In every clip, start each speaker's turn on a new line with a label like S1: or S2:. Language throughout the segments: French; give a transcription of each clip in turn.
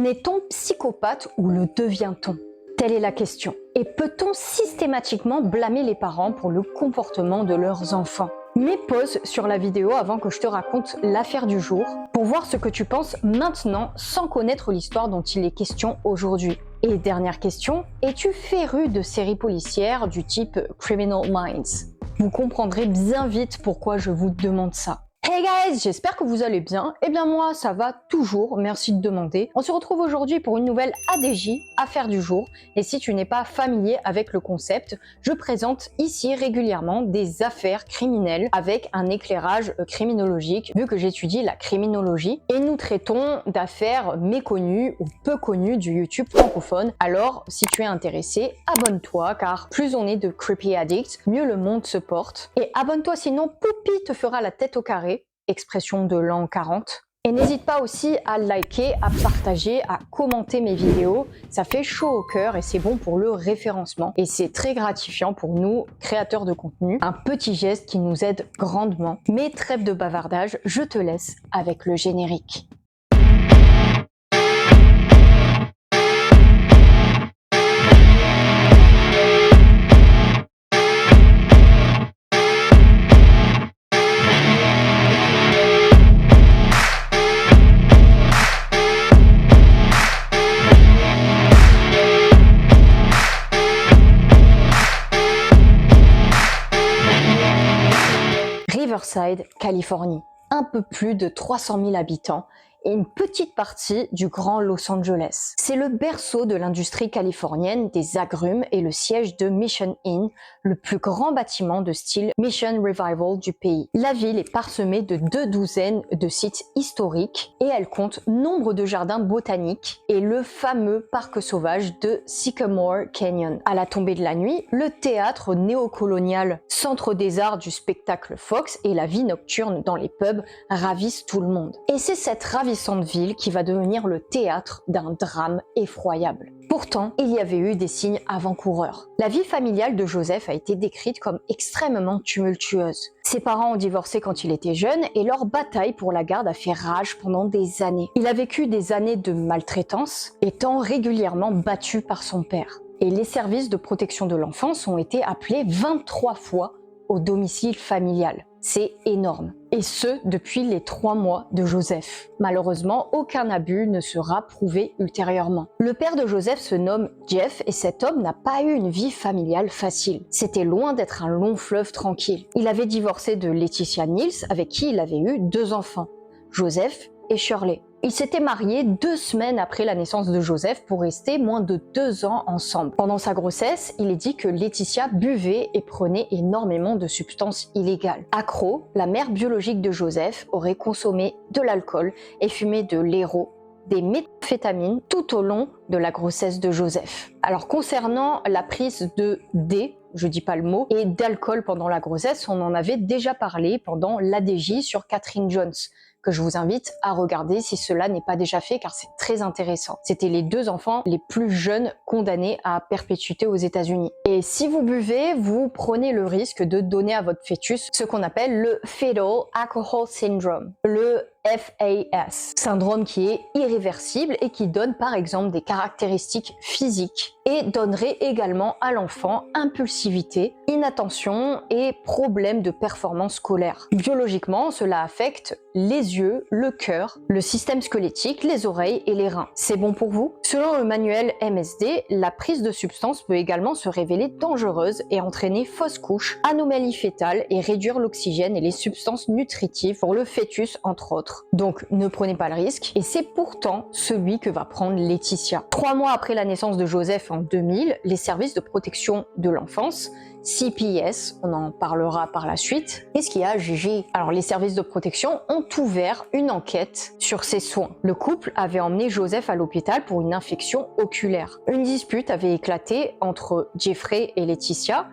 S1: Naît-on psychopathe ou le devient-on? Telle est la question. Et peut-on systématiquement blâmer les parents pour le comportement de leurs enfants? Mets pause sur la vidéo avant que je te raconte l'affaire du jour pour voir ce que tu penses maintenant sans connaître l'histoire dont il est question aujourd'hui. Et dernière question, es-tu féru de séries policières du type Criminal Minds? Vous comprendrez bien vite pourquoi je vous demande ça. Hey guys, j'espère que vous allez bien. Eh bien moi, ça va toujours, merci de demander. On se retrouve aujourd'hui pour une nouvelle ADJ, affaire du jour. Et si tu n'es pas familier avec le concept, je présente ici régulièrement des affaires criminelles avec un éclairage criminologique, vu que j'étudie la criminologie. Et nous traitons d'affaires méconnues ou peu connues du YouTube francophone. Alors, si tu es intéressé, abonne-toi, car plus on est de creepy addicts, mieux le monde se porte. Et abonne-toi sinon, Poupie te fera la tête au carré. Expression de l'an 40. Et n'hésite pas aussi à liker, à partager, à commenter mes vidéos. Ça fait chaud au cœur et c'est bon pour le référencement. Et c'est très gratifiant pour nous, créateurs de contenu. Un petit geste qui nous aide grandement. Mais trêve de bavardage, je te laisse avec le générique. Riverside, Californie. Un peu plus de 300 000 habitants et une petite partie du grand Los Angeles. C'est le berceau de l'industrie californienne des agrumes et le siège de Mission Inn, le plus grand bâtiment de style Mission Revival du pays. La ville est parsemée de 2 douzaines de sites historiques et elle compte nombre de jardins botaniques et le fameux parc sauvage de Sycamore Canyon. À la tombée de la nuit, le théâtre néocolonial, centre des arts du spectacle Fox et la vie nocturne dans les pubs ravissent tout le monde. Et c'est cette ravissante ville qui va devenir le théâtre d'un drame effroyable. Pourtant, il y avait eu des signes avant-coureurs. La vie familiale de Joseph a été décrite comme extrêmement tumultueuse. Ses parents ont divorcé quand il était jeune et leur bataille pour la garde a fait rage pendant des années. Il a vécu des années de maltraitance, étant régulièrement battu par son père. Et les services de protection de l'enfance ont été appelés 23 fois au domicile familial. C'est énorme. Et ce, depuis les 3 mois de Joseph. Malheureusement, aucun abus ne sera prouvé ultérieurement. Le père de Joseph se nomme Jeff et cet homme n'a pas eu une vie familiale facile. C'était loin d'être un long fleuve tranquille. Il avait divorcé de Laetitia Niels avec qui il avait eu 2 enfants, Joseph et Shirley. Ils s'étaient mariés 2 semaines après la naissance de Joseph pour rester moins de 2 ans ensemble. Pendant sa grossesse, il est dit que Laetitia buvait et prenait énormément de substances illégales. Accro, la mère biologique de Joseph aurait consommé de l'alcool et fumé de l'héro, des méthamphétamines tout au long de la grossesse de Joseph. Alors concernant la prise de D, je dis pas le mot, et d'alcool pendant la grossesse, on en avait déjà parlé pendant l'ADJ sur Catherine Jones, que je vous invite à regarder si cela n'est pas déjà fait car c'est très intéressant. C'était les 2 enfants les plus jeunes condamnés à perpétuité aux États-Unis. Et si vous buvez, vous prenez le risque de donner à votre fœtus ce qu'on appelle le Fetal Alcohol Syndrome, le FAS, syndrome qui est irréversible et qui donne par exemple des caractéristiques physiques et donnerait également à l'enfant impulsivité, inattention et problèmes de performance scolaire. Biologiquement, cela affecte les yeux, le cœur, le système squelettique, les oreilles et les reins. C'est bon pour vous? Selon le manuel MSD, la prise de substances peut également se révéler dangereuse et entraîner fausse couche, anomalie fétale et réduire l'oxygène et les substances nutritives pour le fœtus entre autres. Donc ne prenez pas le risque et c'est pourtant celui que va prendre Laetitia. 3 mois après la naissance de Joseph en 2000, les services de protection de l'enfance, CPS, on en parlera par la suite. Qu'est-ce qu'il y a, Gigi? Alors les services de protection ont ouvert une enquête sur ses soins. Le couple avait emmené Joseph à l'hôpital pour une infection oculaire. Une dispute avait éclaté entre Jeffrey et Laetitia.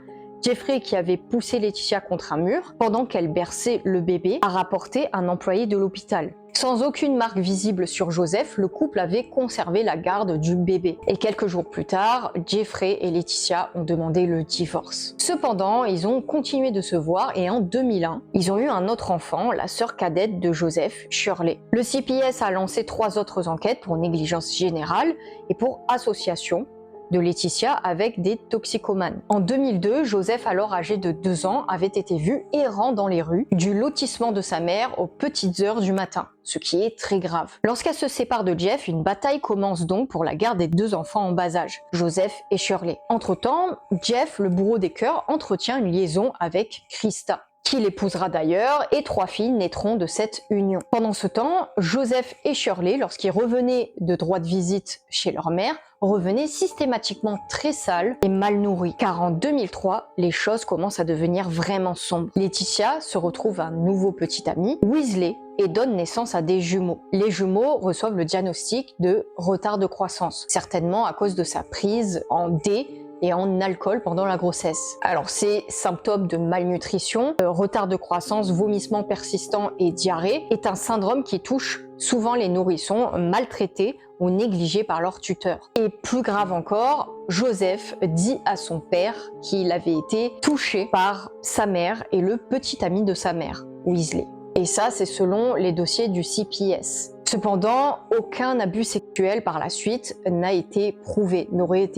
S1: Jeffrey, qui avait poussé Laetitia contre un mur pendant qu'elle berçait le bébé, a rapporté un employé de l'hôpital. Sans aucune marque visible sur Joseph, le couple avait conservé la garde du bébé. Et quelques jours plus tard, Jeffrey et Laetitia ont demandé le divorce. Cependant, ils ont continué de se voir et en 2001, ils ont eu un autre enfant, la sœur cadette de Joseph, Shirley. Le CPS a lancé 3 autres enquêtes pour négligence générale et pour association de Laetitia avec des toxicomanes. En 2002, Joseph, alors âgé de 2 ans, avait été vu errant dans les rues du lotissement de sa mère aux petites heures du matin, ce qui est très grave. Lorsqu'elle se sépare de Jeff, une bataille commence donc pour la garde des 2 enfants en bas âge, Joseph et Shirley. Entre-temps, Jeff, le bourreau des cœurs, entretient une liaison avec Krista, qui l'épousera d'ailleurs, et 3 filles naîtront de cette union. Pendant ce temps, Joseph et Shirley, lorsqu'ils revenaient de droit de visite chez leur mère, revenaient systématiquement très sales et mal nourris. Car en 2003, les choses commencent à devenir vraiment sombres. Laetitia se retrouve un nouveau petit ami, Weasley, et donne naissance à des jumeaux. Les jumeaux reçoivent le diagnostic de retard de croissance, certainement à cause de sa prise en D et en alcool pendant la grossesse. Alors ces symptômes de malnutrition, retard de croissance, vomissement persistant et diarrhée est un syndrome qui touche souvent les nourrissons maltraités ou négligés par leur tuteur. Et plus grave encore, Joseph dit à son père qu'il avait été touché par sa mère et le petit ami de sa mère, Weasley. Et ça, c'est selon les dossiers du CPS. Cependant, aucun abus sexuel par la suite n'aurait été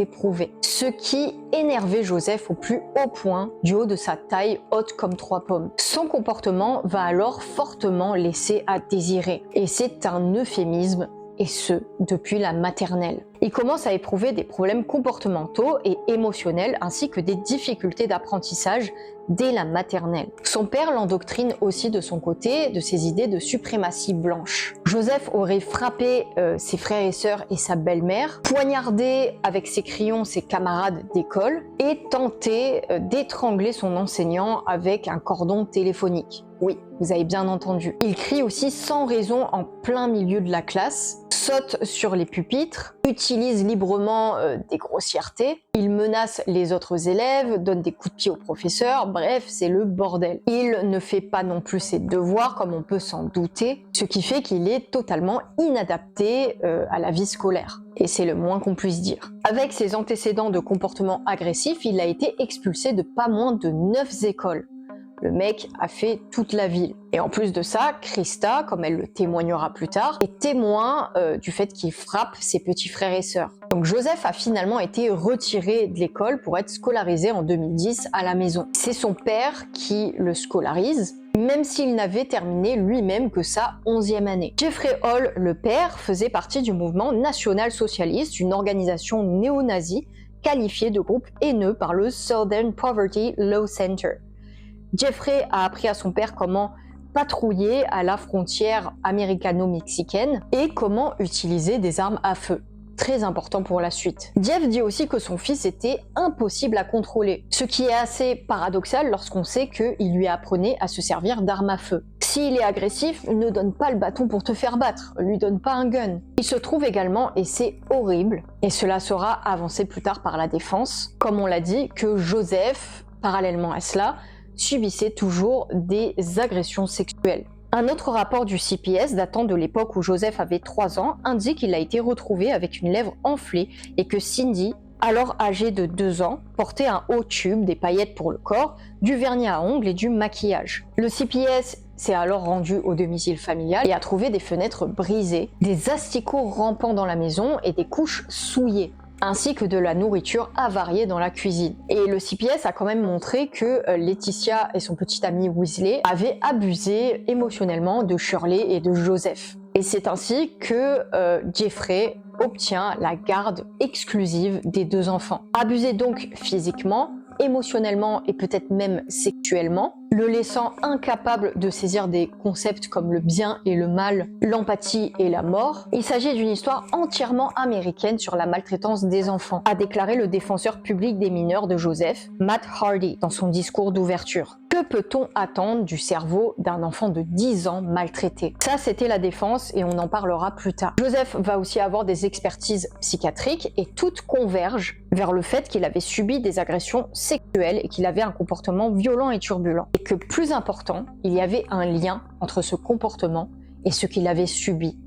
S1: prouvé. Ce qui énervait Joseph au plus haut point, du haut de sa taille haute comme 3 pommes. Son comportement va alors fortement laisser à désirer. Et c'est un euphémisme, et ce, depuis la maternelle. Il commence à éprouver des problèmes comportementaux et émotionnels ainsi que des difficultés d'apprentissage dès la maternelle. Son père l'endoctrine aussi de son côté de ses idées de suprématie blanche. Joseph aurait frappé ses frères et sœurs et sa belle-mère, poignardé avec ses crayons ses camarades d'école et tenté d'étrangler son enseignant avec un cordon téléphonique. Oui, vous avez bien entendu. Il crie aussi sans raison en plein milieu de la classe, saute sur les pupitres, utilise librement des grossièretés, il menace les autres élèves, donne des coups de pied aux professeurs, bref, c'est le bordel. Il ne fait pas non plus ses devoirs comme on peut s'en douter, ce qui fait qu'il est totalement inadapté à la vie scolaire. Et c'est le moins qu'on puisse dire. Avec ses antécédents de comportement agressif, il a été expulsé de pas moins de 9 écoles. Le mec a fait toute la ville. Et en plus de ça, Krista, comme elle le témoignera plus tard, est témoin du fait qu'il frappe ses petits frères et sœurs. Donc Joseph a finalement été retiré de l'école pour être scolarisé en 2010 à la maison. C'est son père qui le scolarise, même s'il n'avait terminé lui-même que sa 11e année. Jeffrey Hall, le père, faisait partie du mouvement national-socialiste, une organisation néo-nazie qualifiée de groupe haineux par le Southern Poverty Law Center. Jeffrey a appris à son père comment patrouiller à la frontière américano-mexicaine et comment utiliser des armes à feu. Très important pour la suite. Jeff dit aussi que son fils était impossible à contrôler, ce qui est assez paradoxal lorsqu'on sait qu'il lui apprenait à se servir d'armes à feu. S'il est agressif, ne donne pas le bâton pour te faire battre, lui donne pas un gun. Il se trouve également, et c'est horrible, et cela sera avancé plus tard par la défense, comme on l'a dit, que Joseph, parallèlement à cela, subissait toujours des agressions sexuelles. Un autre rapport du CPS datant de l'époque où Joseph avait 3 ans indique qu'il a été retrouvé avec une lèvre enflée et que Cindy, alors âgée de 2 ans, portait un haut tube, des paillettes pour le corps, du vernis à ongles et du maquillage. Le CPS s'est alors rendu au domicile familial et a trouvé des fenêtres brisées, des asticots rampant dans la maison et des couches souillées, ainsi que de la nourriture avariée dans la cuisine. Et le CPS a quand même montré que Laetitia et son petit ami Weasley avaient abusé émotionnellement de Shirley et de Joseph. Et c'est ainsi que Jeffrey obtient la garde exclusive des 2 enfants. Abusé donc physiquement, émotionnellement et peut-être même sexuellement, le laissant incapable de saisir des concepts comme le bien et le mal, l'empathie et la mort. Il s'agit d'une histoire entièrement américaine sur la maltraitance des enfants, a déclaré le défenseur public des mineurs de Joseph, Matt Hardy, dans son discours d'ouverture. Que peut-on attendre du cerveau d'un enfant de 10 ans maltraité? Ça, c'était la défense et on en parlera plus tard. Joseph va aussi avoir des expertises psychiatriques et toutes convergent vers le fait qu'il avait subi des agressions sexuelles et qu'il avait un comportement violent et turbulent. Et que plus important, il y avait un lien entre ce comportement et ce qu'il avait subi.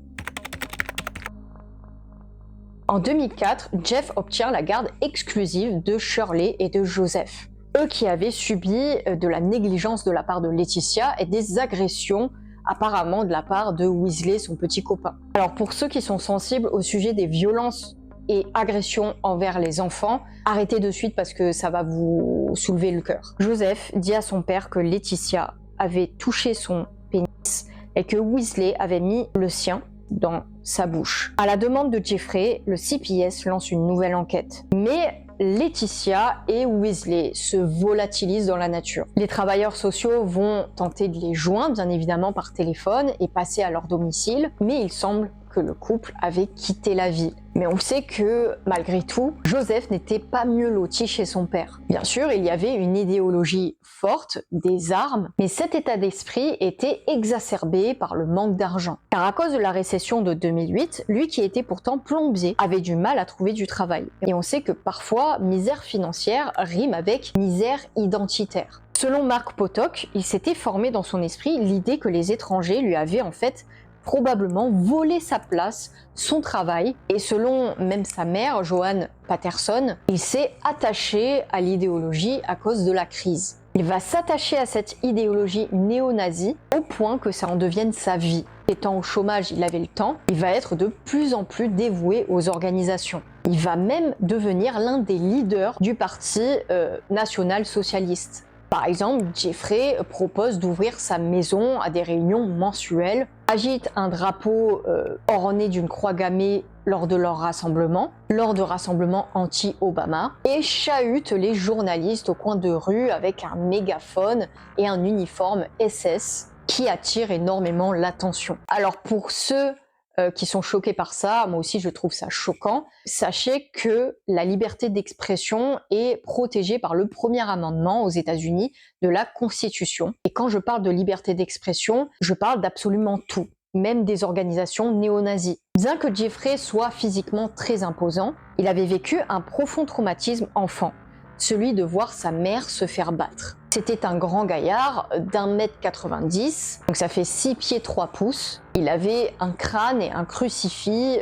S1: En 2004, Jeff obtient la garde exclusive de Shirley et de Joseph. Eux qui avaient subi de la négligence de la part de Laetitia et des agressions apparemment de la part de Weasley, son petit copain. Alors pour ceux qui sont sensibles au sujet des violences et agressions envers les enfants, arrêtez de suite parce que ça va vous soulever le cœur. Joseph dit à son père que Laetitia avait touché son pénis et que Weasley avait mis le sien dans sa bouche. À la demande de Jeffrey, le CPS lance une nouvelle enquête. Mais Laetitia et Weasley se volatilisent dans la nature. Les travailleurs sociaux vont tenter de les joindre, bien évidemment par téléphone, et passer à leur domicile, mais il semble que le couple avait quitté la ville. Mais on sait que, malgré tout, Joseph n'était pas mieux loti chez son père. Bien sûr, il y avait une idéologie forte, des armes, mais cet état d'esprit était exacerbé par le manque d'argent. Car à cause de la récession de 2008, lui qui était pourtant plombier, avait du mal à trouver du travail. Et on sait que parfois, misère financière rime avec misère identitaire. Selon Mark Potok, il s'était formé dans son esprit l'idée que les étrangers lui avaient en fait probablement volé sa place, son travail, et selon même sa mère, Joanne Patterson, il s'est attaché à l'idéologie à cause de la crise. Il va s'attacher à cette idéologie néo-nazie au point que ça en devienne sa vie. Étant au chômage, il avait le temps, il va être de plus en plus dévoué aux organisations. Il va même devenir l'un des leaders du parti national-socialiste. Par exemple, Jeffrey propose d'ouvrir sa maison à des réunions mensuelles, agite un drapeau orné d'une croix gammée lors de leurs rassemblements anti-Obama, et chahute les journalistes au coin de rue avec un mégaphone et un uniforme SS qui attire énormément l'attention. Alors pour ceux qui sont choqués par ça, moi aussi je trouve ça choquant. Sachez que la liberté d'expression est protégée par le premier amendement aux États-Unis de la Constitution. Et quand je parle de liberté d'expression, je parle d'absolument tout, même des organisations néo-nazies. Bien que Jeffrey soit physiquement très imposant, il avait vécu un profond traumatisme enfant, celui de voir sa mère se faire battre. C'était un grand gaillard d'1,90 m, donc ça fait 6 pieds 3 pouces. Il avait un crâne et un crucifix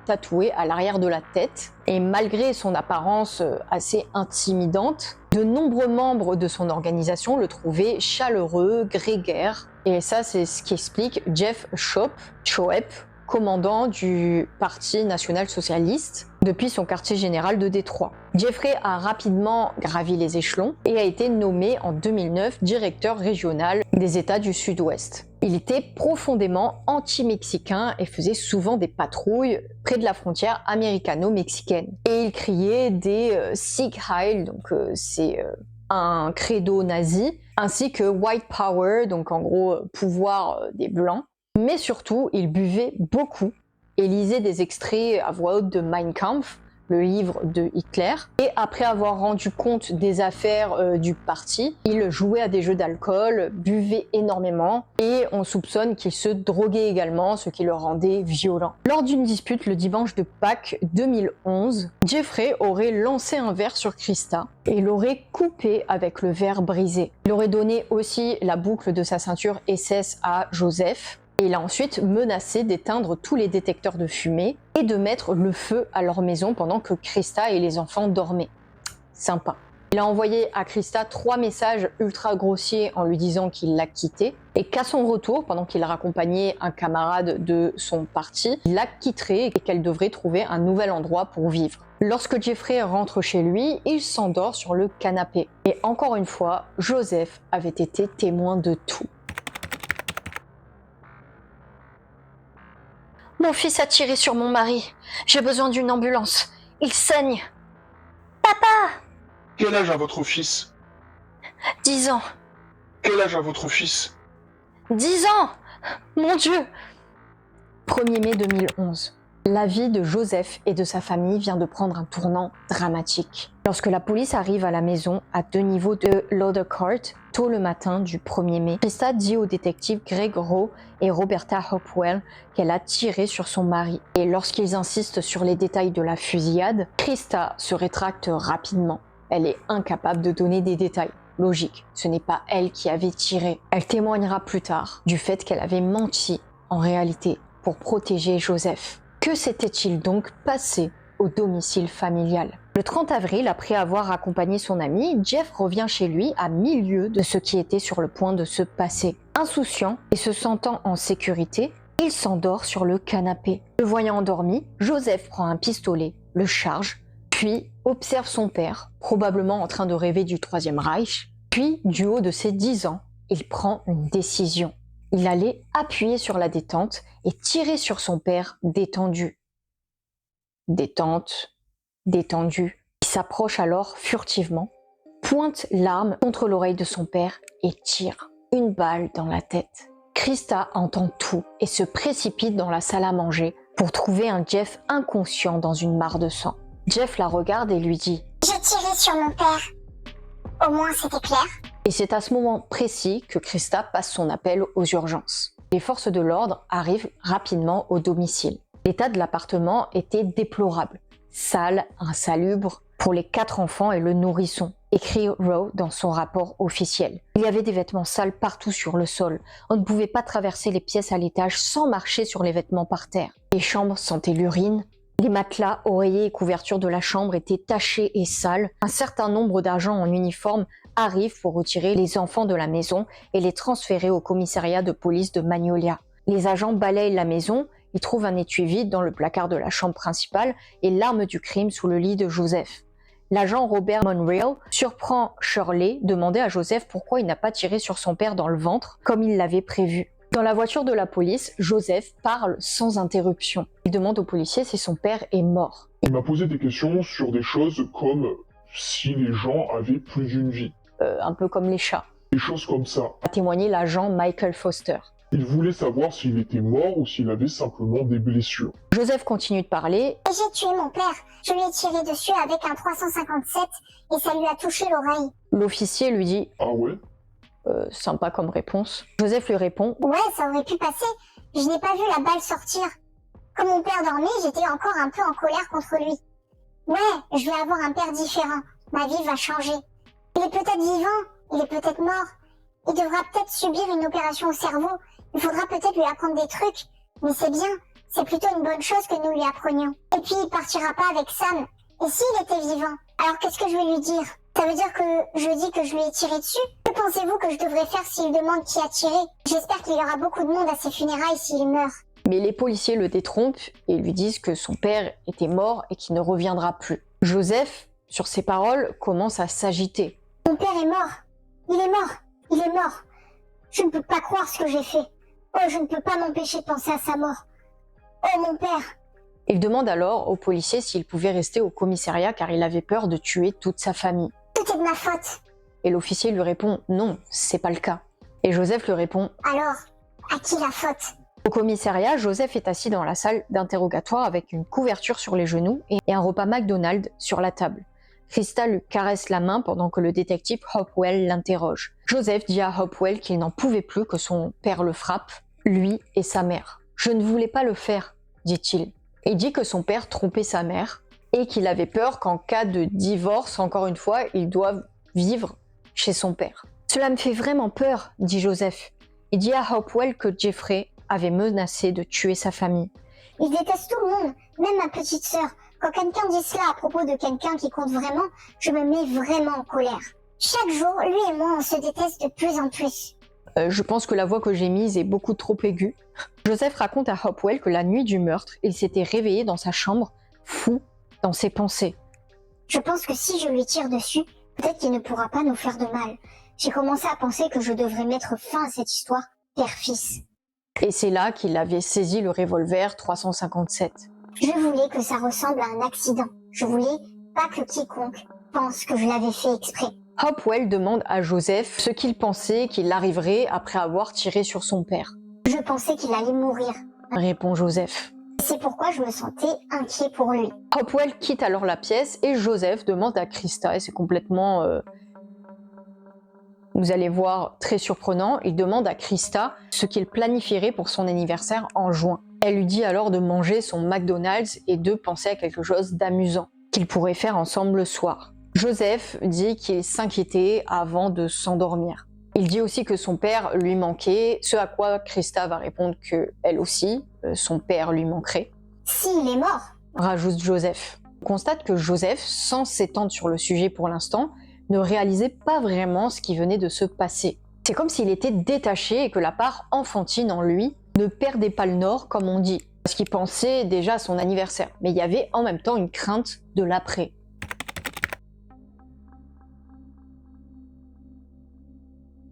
S1: tatoués à l'arrière de la tête. Et malgré son apparence assez intimidante, de nombreux membres de son organisation le trouvaient chaleureux, grégaire. Et ça, c'est ce qui explique Jeff Schoep, commandant du Parti national-socialiste depuis son quartier général de Détroit. Jeffrey a rapidement gravi les échelons et a été nommé en 2009 directeur régional des États du Sud-Ouest. Il était profondément anti-mexicain et faisait souvent des patrouilles près de la frontière américano-mexicaine. Et il criait des Sieg Heil, donc c'est un credo nazi, ainsi que White Power, donc en gros pouvoir des Blancs. Mais surtout, il buvait beaucoup et lisait des extraits à voix haute de Mein Kampf, le livre de Hitler. Et après avoir rendu compte des affaires du parti, il jouait à des jeux d'alcool, buvait énormément et on soupçonne qu'il se droguait également, ce qui le rendait violent. Lors d'une dispute le dimanche de Pâques 2011, Jeffrey aurait lancé un verre sur Krista et l'aurait coupé avec le verre brisé. Il aurait donné aussi la boucle de sa ceinture SS à Joseph. Et il a ensuite menacé d'éteindre tous les détecteurs de fumée et de mettre le feu à leur maison pendant que Krista et les enfants dormaient. Sympa. Il a envoyé à Krista 3 messages ultra grossiers en lui disant qu'il l'a quittée et qu'à son retour, pendant qu'il raccompagnait un camarade de son parti, il la quitterait et qu'elle devrait trouver un nouvel endroit pour vivre. Lorsque Jeffrey rentre chez lui, il s'endort sur le canapé. Et encore une fois, Joseph avait été témoin de tout. Mon fils a tiré sur mon mari. J'ai besoin d'une ambulance. Il saigne. Papa!
S2: Quel âge a votre fils?
S1: 10 ans.
S2: Quel âge a votre fils?
S1: 10 ans! Mon Dieu! 1er mai 2011. La vie de Joseph et de sa famille vient de prendre un tournant dramatique. Lorsque la police arrive à la maison à 2 niveaux de Lauder Court, tôt le matin du 1er mai, Krista dit aux détectives Greg Rowe et Roberta Hopewell qu'elle a tiré sur son mari. Et lorsqu'ils insistent sur les détails de la fusillade, Krista se rétracte rapidement. Elle est incapable de donner des détails. Logique, ce n'est pas elle qui avait tiré. Elle témoignera plus tard du fait qu'elle avait menti en réalité pour protéger Joseph. Que s'était-il donc passé au domicile familial? Le 30 avril, après avoir accompagné son ami, Jeff revient chez lui à 1000 lieues de ce qui était sur le point de se passer. Insouciant et se sentant en sécurité, il s'endort sur le canapé. Le voyant endormi, Joseph prend un pistolet, le charge, puis observe son père, probablement en train de rêver du Troisième Reich. Puis, du haut de ses 10 ans, il prend une décision. Il allait appuyer sur la détente et tirer sur son père détendu. Détente, détendu. Il s'approche alors furtivement, pointe l'arme contre l'oreille de son père et tire une balle dans la tête. Krista entend tout et se précipite dans la salle à manger pour trouver un Jeff inconscient dans une mare de sang. Jeff la regarde et lui dit
S3: « J'ai tiré sur mon père. Au moins c'était clair. »
S1: Et c'est à ce moment précis que Krista passe son appel aux urgences. Les forces de l'ordre arrivent rapidement au domicile. L'état de l'appartement était déplorable, sale, insalubre pour les 4 enfants et le nourrisson, écrit Rowe dans son rapport officiel. Il y avait des vêtements sales partout sur le sol. On ne pouvait pas traverser les pièces à l'étage sans marcher sur les vêtements par terre. Les chambres sentaient l'urine. Les matelas, oreillers et couvertures de la chambre étaient tachés et sales. Un certain nombre d'agents en uniforme arrivent pour retirer les enfants de la maison et les transférer au commissariat de police de Magnolia. Les agents balayent la maison, ils trouvent un étui vide dans le placard de la chambre principale et l'arme du crime sous le lit de Joseph. L'agent Robert Monreal surprend Shirley demander à Joseph pourquoi il n'a pas tiré sur son père dans le ventre comme il l'avait prévu. Dans la voiture de la police, Joseph parle sans interruption. Il demande au policier si son père est mort.
S2: Il m'a posé des questions sur des choses comme si les gens avaient plus d'une vie.
S1: Un peu comme les chats.
S2: Des choses comme ça.
S1: A témoigné l'agent Michael Foster.
S2: Il voulait savoir s'il était mort ou s'il avait simplement des blessures.
S1: Joseph continue de parler.
S3: « Et j'ai tué mon père. Je lui ai tiré dessus avec un 357 et ça lui a touché l'oreille. »
S1: L'officier lui dit
S2: Ah ouais?
S1: Sympa comme réponse. Joseph lui répond
S3: Ouais, ça aurait pu passer. Je n'ai pas vu la balle sortir. Quand mon père dormait, j'étais encore un peu en colère contre lui. Ouais, je vais avoir un père différent. Ma vie va changer. Il est peut-être vivant, il est peut-être mort. Il devra peut-être subir une opération au cerveau. Il faudra peut-être lui apprendre des trucs. Mais c'est bien, c'est plutôt une bonne chose que nous lui apprenions. Et puis il partira pas avec Sam. Et s'il était vivant, alors qu'est-ce que je vais lui dire? Ça veut dire que je dis que je lui ai tiré dessus? Que pensez-vous que je devrais faire s'il demande qui a tiré? J'espère qu'il y aura beaucoup de monde à ses funérailles s'il meurt.
S1: Mais les policiers le détrompent et lui disent que son père était mort et qu'il ne reviendra plus. Joseph, sur ces paroles, commence à s'agiter.
S3: Mon père est mort. Il est mort. Il est mort. Je ne peux pas croire ce que j'ai fait. Oh, je ne peux pas m'empêcher de penser à sa mort. Oh, mon père.
S1: Il demande alors aux policiers s'il pouvait rester au commissariat car il avait peur de tuer toute sa famille.
S3: Tout est de ma faute.
S1: Et l'officier lui répond non, c'est pas le cas. Et Joseph lui répond
S3: Alors, à qui la faute?
S1: Au commissariat, Joseph est assis dans la salle d'interrogatoire avec une couverture sur les genoux et un repas McDonald's sur la table. Krista lui caresse la main pendant que le détective Hopwell l'interroge. Joseph dit à Hopwell qu'il n'en pouvait plus que son père le frappe, lui et sa mère. « Je ne voulais pas le faire », dit-il. Il dit que son père trompait sa mère et qu'il avait peur qu'en cas de divorce, encore une fois, il doive vivre chez son père. « Cela me fait vraiment peur », dit Joseph. Il dit à Hopwell que Jeffrey avait menacé de tuer sa famille.
S3: Il déteste tout le monde, même ma petite sœur. Quand quelqu'un dit cela à propos de quelqu'un qui compte vraiment, je me mets vraiment en colère. Chaque jour, lui et moi, on se déteste de plus en plus.
S1: Je pense que la voix que j'ai mise est beaucoup trop aiguë. Joseph raconte à Hopwell que la nuit du meurtre, il s'était réveillé dans sa chambre, fou dans ses pensées.
S3: Je pense que si je lui tire dessus, peut-être qu'il ne pourra pas nous faire de mal. J'ai commencé à penser que je devrais mettre fin à cette histoire, père-fils.
S1: Et c'est là qu'il avait saisi le revolver 357.
S3: Je voulais que ça ressemble à un accident. Je voulais pas que quiconque pense que je l'avais fait exprès.
S1: Hopwell demande à Joseph ce qu'il pensait qu'il arriverait après avoir tiré sur son père.
S3: Je pensais qu'il allait mourir,
S1: Répond Joseph.
S3: c'est pourquoi je me sentais inquiet pour lui.
S1: Hopwell quitte alors la pièce et Joseph demande à Krista, et c'est complètement, vous allez voir, très surprenant, il demande à Krista ce qu'il planifierait pour son anniversaire en juin. Elle lui dit alors de manger son McDonald's et de penser à quelque chose d'amusant qu'ils pourraient faire ensemble le soir. Joseph dit qu'il s'inquiétait avant de s'endormir. Il dit aussi que son père lui manquait, ce à quoi Krista va répondre que elle aussi, son père lui manquerait.
S3: S'il est mort.
S1: Rajoute Joseph. On constate que Joseph, sans s'étendre sur le sujet pour l'instant, ne réalisait pas vraiment ce qui venait de se passer. C'est comme s'il était détaché et que la part enfantine en lui ne perdait pas le nord, comme on dit, parce qu'il pensait déjà à son anniversaire. Mais il y avait en même temps une crainte de l'après.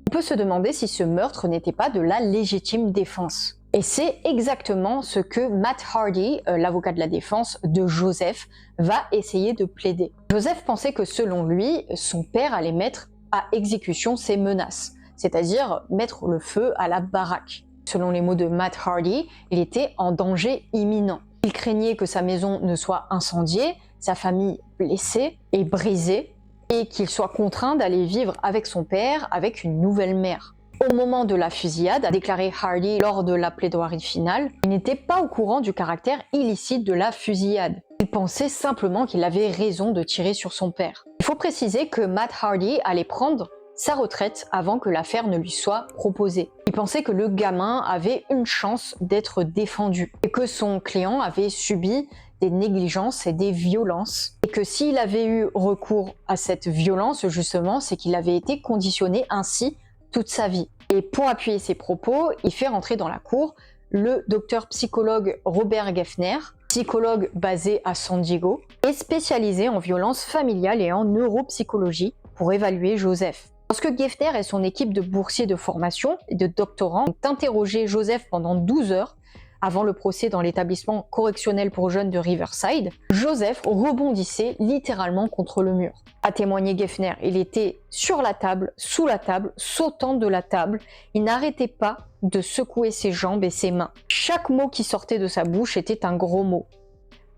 S1: On peut se demander si ce meurtre n'était pas de la légitime défense. Et c'est exactement ce que Matt Hardy, l'avocat de la défense de Joseph, va essayer de plaider. Joseph pensait que selon lui, son père allait mettre à exécution ses menaces, c'est-à-dire mettre le feu à la baraque. Selon les mots de Matt Hardy, il était en danger imminent. Il craignait que sa maison ne soit incendiée, sa famille blessée et brisée, et qu'il soit contraint d'aller vivre avec son père, avec une nouvelle mère. Au moment de la fusillade, a déclaré Hardy lors de la plaidoirie finale, il n'était pas au courant du caractère illicite de la fusillade. Il pensait simplement qu'il avait raison de tirer sur son père. Il faut préciser que Matt Hardy allait prendre sa retraite avant que l'affaire ne lui soit proposée. Il pensait que le gamin avait une chance d'être défendu et que son client avait subi des négligences et des violences, et que s'il avait eu recours à cette violence, justement, c'est qu'il avait été conditionné ainsi toute sa vie. Et pour appuyer ses propos, il fait rentrer dans la cour le docteur psychologue Robert Geffner, psychologue basé à San Diego, et spécialisé en violence familiale et en neuropsychologie pour évaluer Joseph. Lorsque Geffner et son équipe de boursiers de formation et de doctorants ont interrogé Joseph pendant 12 heures, avant le procès dans l'établissement correctionnel pour jeunes de Riverside, Joseph rebondissait littéralement contre le mur. A témoigné Geffner, il était sur la table, sous la table, sautant de la table. Il n'arrêtait pas de secouer ses jambes et ses mains. Chaque mot qui sortait de sa bouche était un gros mot.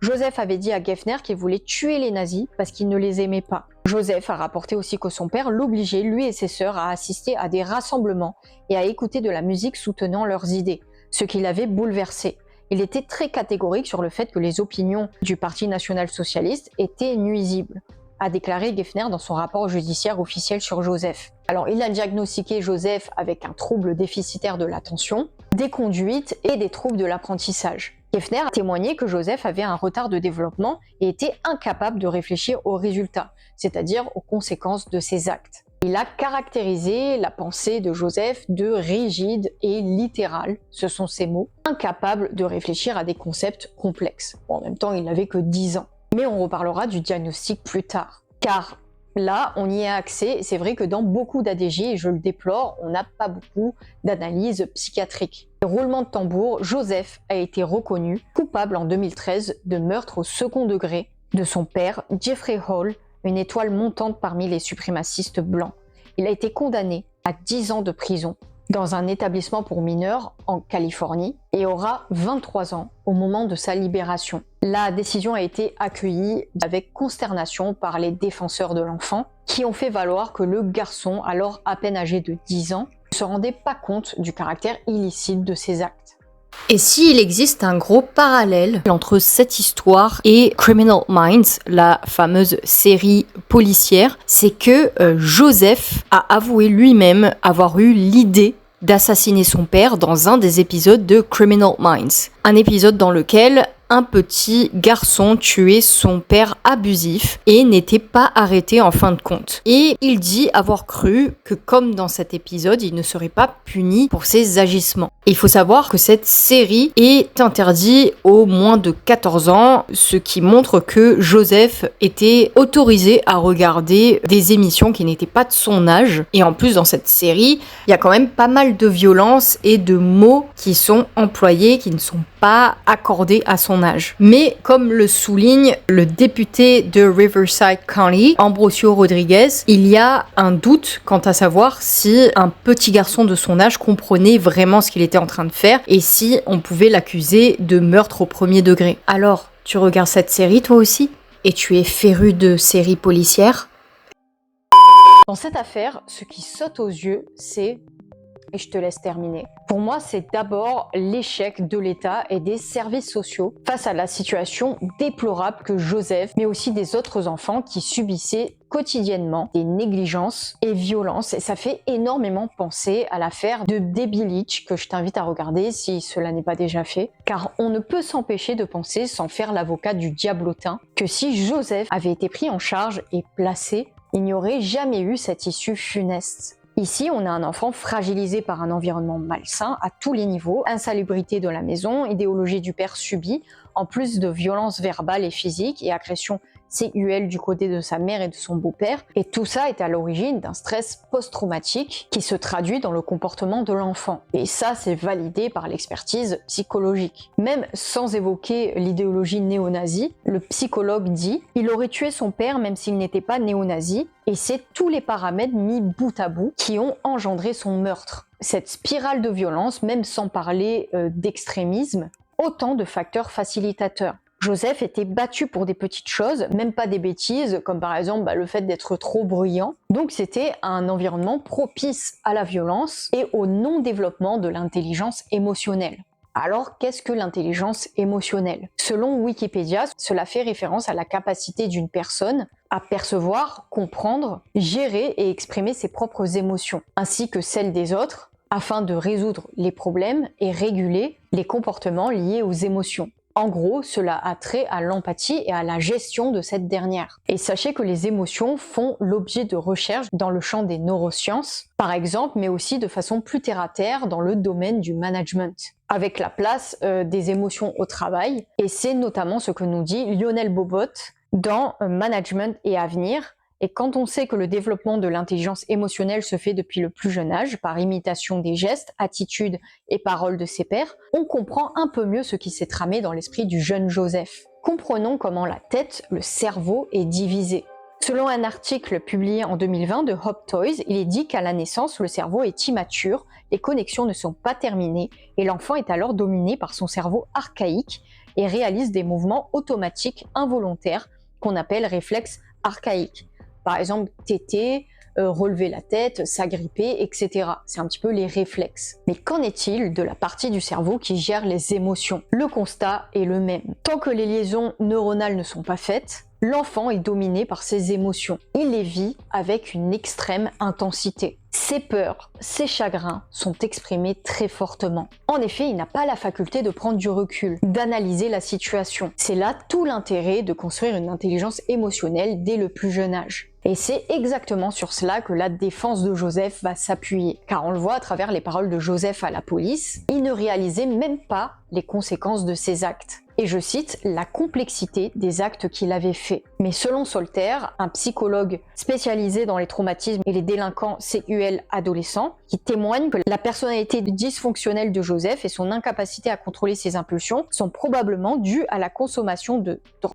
S1: Joseph avait dit à Geffner qu'il voulait tuer les nazis parce qu'il ne les aimait pas. Joseph a rapporté aussi que son père l'obligeait, lui et ses sœurs, à assister à des rassemblements et à écouter de la musique soutenant leurs idées, ce qui l'avait bouleversé. Il était très catégorique sur le fait que les opinions du Parti national-socialiste étaient nuisibles, a déclaré Geffner dans son rapport judiciaire officiel sur Joseph. Alors, il a diagnostiqué Joseph avec un trouble déficitaire de l'attention, des conduites et des troubles de l'apprentissage. Geffner a témoigné que Joseph avait un retard de développement et était incapable de réfléchir aux résultats, c'est-à-dire aux conséquences de ses actes. Il a caractérisé la pensée de Joseph de rigide et littérale, ce sont ses mots, incapable de réfléchir à des concepts complexes. Bon, en même temps, il n'avait que 10 ans. Mais on reparlera du diagnostic plus tard. Car là, on y a accès, et c'est vrai que dans beaucoup d'ADJ, et je le déplore, on n'a pas beaucoup d'analyse psychiatrique. Roulement de tambour, Joseph a été reconnu coupable en 2013 de meurtre au second degré de son père, Jeffrey Hall, une étoile montante parmi les suprémacistes blancs. Il a été condamné à 10 ans de prison dans un établissement pour mineurs en Californie et aura 23 ans au moment de sa libération. La décision a été accueillie avec consternation par les défenseurs de l'enfant qui ont fait valoir que le garçon, alors à peine âgé de 10 ans, ne se rendait pas compte du caractère illicite de ses actes.
S4: Et s'il existe un gros parallèle entre cette histoire et Criminal Minds, la fameuse série policière, c'est que Joseph a avoué lui-même avoir eu l'idée d'assassiner son père dans un des épisodes de Criminal Minds. Un épisode dans lequel un petit garçon tuait son père abusif et n'était pas arrêté en fin de compte. Et il dit avoir cru que, comme dans cet épisode, il ne serait pas puni pour ses agissements. Et il faut savoir que cette série est interdite aux moins de 14 ans, ce qui montre que Joseph était autorisé à regarder des émissions qui n'étaient pas de son âge. Et en plus, dans cette série, il y a quand même pas mal de violence et de mots qui sont employés, qui ne sont pas accordés à son âge. Mais comme le souligne le député de Riverside County, Ambrosio Rodriguez, il y a un doute quant à savoir si un petit garçon de son âge comprenait vraiment ce qu'il était en train de faire et si on pouvait l'accuser de meurtre au premier degré. Alors, tu regardes cette série toi aussi? Et tu es féru de séries policières?
S1: Dans cette affaire, ce qui saute aux yeux, c'est et je te laisse terminer. Pour moi, c'est d'abord l'échec de l'État et des services sociaux face à la situation déplorable que Joseph, mais aussi des autres enfants qui subissaient quotidiennement des négligences et violences. Et ça fait énormément penser à l'affaire de Debbie Leach, que je t'invite à regarder si cela n'est pas déjà fait. Car on ne peut s'empêcher de penser, sans faire l'avocat du diablotin, que si Joseph avait été pris en charge et placé, il n'y aurait jamais eu cette issue funeste. Ici, on a un enfant fragilisé par un environnement malsain à tous les niveaux, insalubrité de la maison, idéologie du père subie, en plus de violences verbales et physiques et agressions sexuelles du côté de sa mère et de son beau-père. Et tout ça est à l'origine d'un stress post-traumatique qui se traduit dans le comportement de l'enfant. Et ça, c'est validé par l'expertise psychologique. Même sans évoquer l'idéologie néo-nazie, le psychologue dit « Il aurait tué son père même s'il n'était pas néo-nazi ». Et c'est tous les paramètres mis bout à bout qui ont engendré son meurtre. Cette spirale de violence, même sans parler d'extrémisme, autant de facteurs facilitateurs. Joseph était battu pour des petites choses, même pas des bêtises, comme par exemple le fait d'être trop bruyant. Donc c'était un environnement propice à la violence et au non-développement de l'intelligence émotionnelle. Alors, qu'est-ce que l'intelligence émotionnelle? Selon Wikipédia, cela fait référence à la capacité d'une personne à percevoir, comprendre, gérer et exprimer ses propres émotions, ainsi que celles des autres, afin de résoudre les problèmes et réguler les comportements liés aux émotions. En gros, cela a trait à l'empathie et à la gestion de cette dernière. Et sachez que les émotions font l'objet de recherches dans le champ des neurosciences, par exemple, mais aussi de façon plus terre-à-terre dans le domaine du management, avec la place des émotions au travail. Et c'est notamment ce que nous dit Lionel Bobot dans Management et Avenir. Et quand on sait que le développement de l'intelligence émotionnelle se fait depuis le plus jeune âge, par imitation des gestes, attitudes et paroles de ses pairs, on comprend un peu mieux ce qui s'est tramé dans l'esprit du jeune Joseph. Comprenons comment la tête, le cerveau, est divisé. Selon un article publié en 2020 de Hop Toys, il est dit qu'à la naissance, le cerveau est immature, les connexions ne sont pas terminées et l'enfant est alors dominé par son cerveau archaïque et réalise des mouvements automatiques involontaires qu'on appelle réflexes archaïques. Par exemple, téter, relever la tête, s'agripper, etc. C'est un petit peu les réflexes. Mais qu'en est-il de la partie du cerveau qui gère les émotions? Le constat est le même. Tant que les liaisons neuronales ne sont pas faites, l'enfant est dominé par ses émotions. Il les vit avec une extrême intensité. Ses peurs, ses chagrins sont exprimés très fortement. En effet, il n'a pas la faculté de prendre du recul, d'analyser la situation. C'est là tout l'intérêt de construire une intelligence émotionnelle dès le plus jeune âge. Et c'est exactement sur cela que la défense de Joseph va s'appuyer. Car on le voit à travers les paroles de Joseph à la police, il ne réalisait même pas les conséquences de ses actes. Et je cite, la complexité des actes qu'il avait faits. Mais selon Soltaire, un psychologue spécialisé dans les traumatismes et les délinquants sexuels adolescents, qui témoigne que la personnalité dysfonctionnelle de Joseph et son incapacité à contrôler ses impulsions sont probablement dues à la consommation de drogue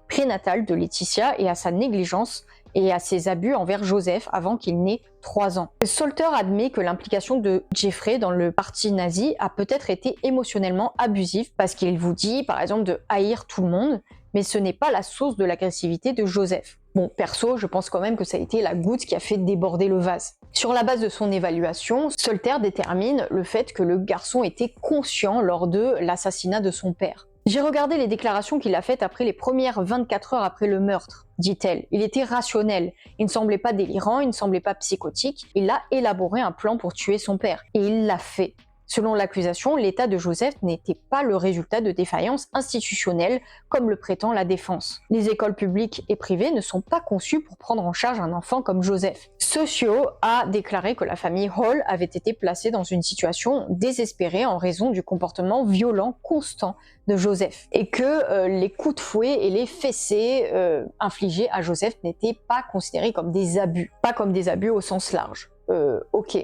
S1: prénatale de Laetitia et à sa négligence et à ses abus envers Joseph avant qu'il n'ait 3 ans. Solter admet que l'implication de Jeffrey dans le parti nazi a peut-être été émotionnellement abusive parce qu'il vous dit par exemple de haïr tout le monde, mais ce n'est pas la source de l'agressivité de Joseph. Bon, perso, je pense quand même que ça a été la goutte qui a fait déborder le vase. Sur la base de son évaluation, Solter détermine le fait que le garçon était conscient lors de l'assassinat de son père. J'ai regardé les déclarations qu'il a faites après les premières 24 heures après le meurtre, dit-elle. Il était rationnel, il ne semblait pas délirant, il ne semblait pas psychotique, il a élaboré un plan pour tuer son père, et il l'a fait. Selon l'accusation, l'état de Joseph n'était pas le résultat de défaillances institutionnelles, comme le prétend la défense. Les écoles publiques et privées ne sont pas conçues pour prendre en charge un enfant comme Joseph. Socio a déclaré que la famille Hall avait été placée dans une situation désespérée en raison du comportement violent constant de Joseph, et que les coups de fouet et les fessées infligés à Joseph n'étaient pas considérés comme des abus. Pas comme des abus au sens large. Ok.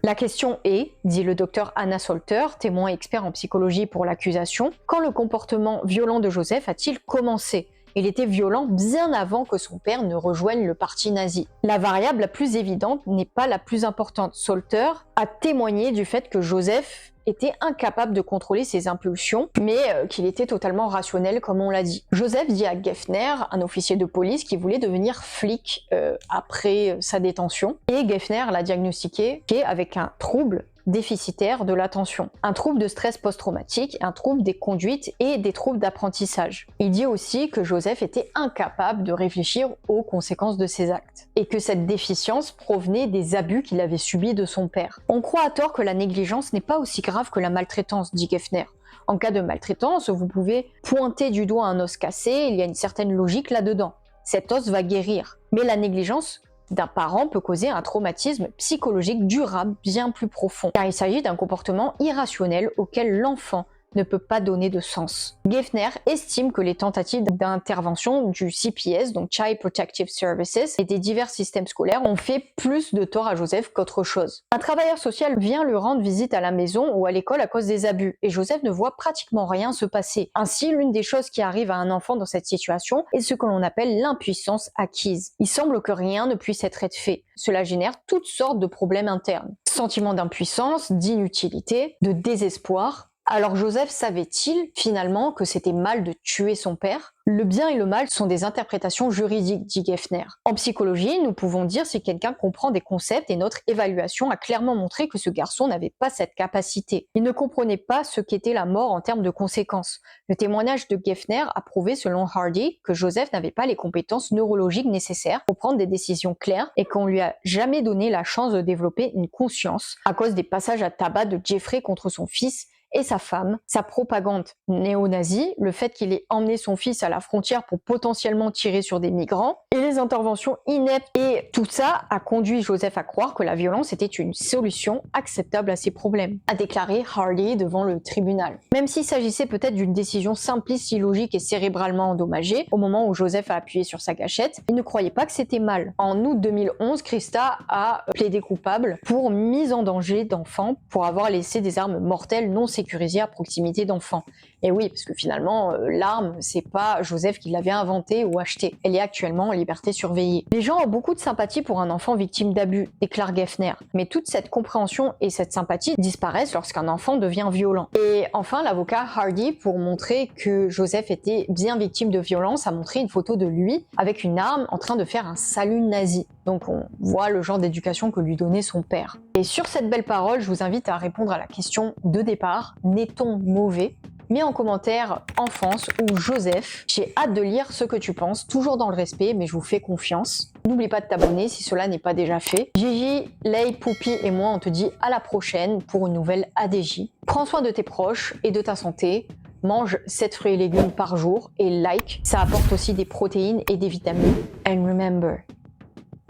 S1: La question est, dit le docteur Anna Solter, témoin expert en psychologie pour l'accusation, quand le comportement violent de Joseph a-t-il commencé? Il était violent bien avant que son père ne rejoigne le parti nazi. La variable la plus évidente n'est pas la plus importante. Salter a témoigné du fait que Joseph était incapable de contrôler ses impulsions, mais qu'il était totalement rationnel comme on l'a dit. Joseph dit à Geffner, un officier de police qui voulait devenir flic après sa détention, et Geffner l'a diagnostiqué avec un trouble déficitaire de l'attention, un trouble de stress post-traumatique, un trouble des conduites et des troubles d'apprentissage. Il dit aussi que Joseph était incapable de réfléchir aux conséquences de ses actes et que cette déficience provenait des abus qu'il avait subis de son père. On croit à tort que la négligence n'est pas aussi grave que la maltraitance, dit Geffner. En cas de maltraitance, vous pouvez pointer du doigt un os cassé, il y a une certaine logique là-dedans. Cet os va guérir. Mais la négligence d'un parent peut causer un traumatisme psychologique durable bien plus profond, car il s'agit d'un comportement irrationnel auquel l'enfant ne peut pas donner de sens. Geffner estime que les tentatives d'intervention du CPS, donc Child Protective Services, et des divers systèmes scolaires ont fait plus de tort à Joseph qu'autre chose. Un travailleur social vient lui rendre visite à la maison ou à l'école à cause des abus, et Joseph ne voit pratiquement rien se passer. Ainsi, l'une des choses qui arrive à un enfant dans cette situation est ce que l'on appelle l'impuissance acquise. Il semble que rien ne puisse être fait. Cela génère toutes sortes de problèmes internes. Sentiment d'impuissance, d'inutilité, de désespoir. Alors Joseph savait-il finalement que c'était mal de tuer son père ? Le bien et le mal sont des interprétations juridiques, dit Geffner. En psychologie, nous pouvons dire si quelqu'un comprend des concepts et notre évaluation a clairement montré que ce garçon n'avait pas cette capacité. Il ne comprenait pas ce qu'était la mort en termes de conséquences. Le témoignage de Geffner a prouvé, selon Hardy, que Joseph n'avait pas les compétences neurologiques nécessaires pour prendre des décisions claires et qu'on lui a jamais donné la chance de développer une conscience à cause des passages à tabac de Jeffrey contre son fils et sa femme, sa propagande néo-nazie, le fait qu'il ait emmené son fils à la frontière pour potentiellement tirer sur des migrants, et les interventions ineptes. Et tout ça a conduit Joseph à croire que la violence était une solution acceptable à ses problèmes, a déclaré Hardy devant le tribunal. Même s'il s'agissait peut-être d'une décision simpliste, illogique et cérébralement endommagée, au moment où Joseph a appuyé sur sa gâchette, il ne croyait pas que c'était mal. En août 2011, Krista a plaidé coupable pour mise en danger d'enfants pour avoir laissé des armes mortelles non sécurisées à proximité d'enfants. Et oui, parce que finalement, l'arme, c'est pas Joseph qui l'avait inventée ou achetée. Elle est actuellement en liberté surveillée. Les gens ont beaucoup de sympathie pour un enfant victime d'abus, déclare Geffner. Mais toute cette compréhension et cette sympathie disparaissent lorsqu'un enfant devient violent. Et enfin, l'avocat Hardy, pour montrer que Joseph était bien victime de violence, a montré une photo de lui avec une arme en train de faire un salut nazi. Donc on voit le genre d'éducation que lui donnait son père. Et sur cette belle parole, je vous invite à répondre à la question de départ. N'est-on mauvais ? Mets en commentaire enfance ou Joseph. J'ai hâte de lire ce que tu penses, toujours dans le respect, mais je vous fais confiance. N'oublie pas de t'abonner si cela n'est pas déjà fait. Gigi, Lay, Poupy et moi, on te dit à la prochaine pour une nouvelle ADJ. Prends soin de tes proches et de ta santé. Mange 7 fruits et légumes par jour et like. Ça apporte aussi des protéines et des vitamines. And remember,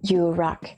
S1: you rock.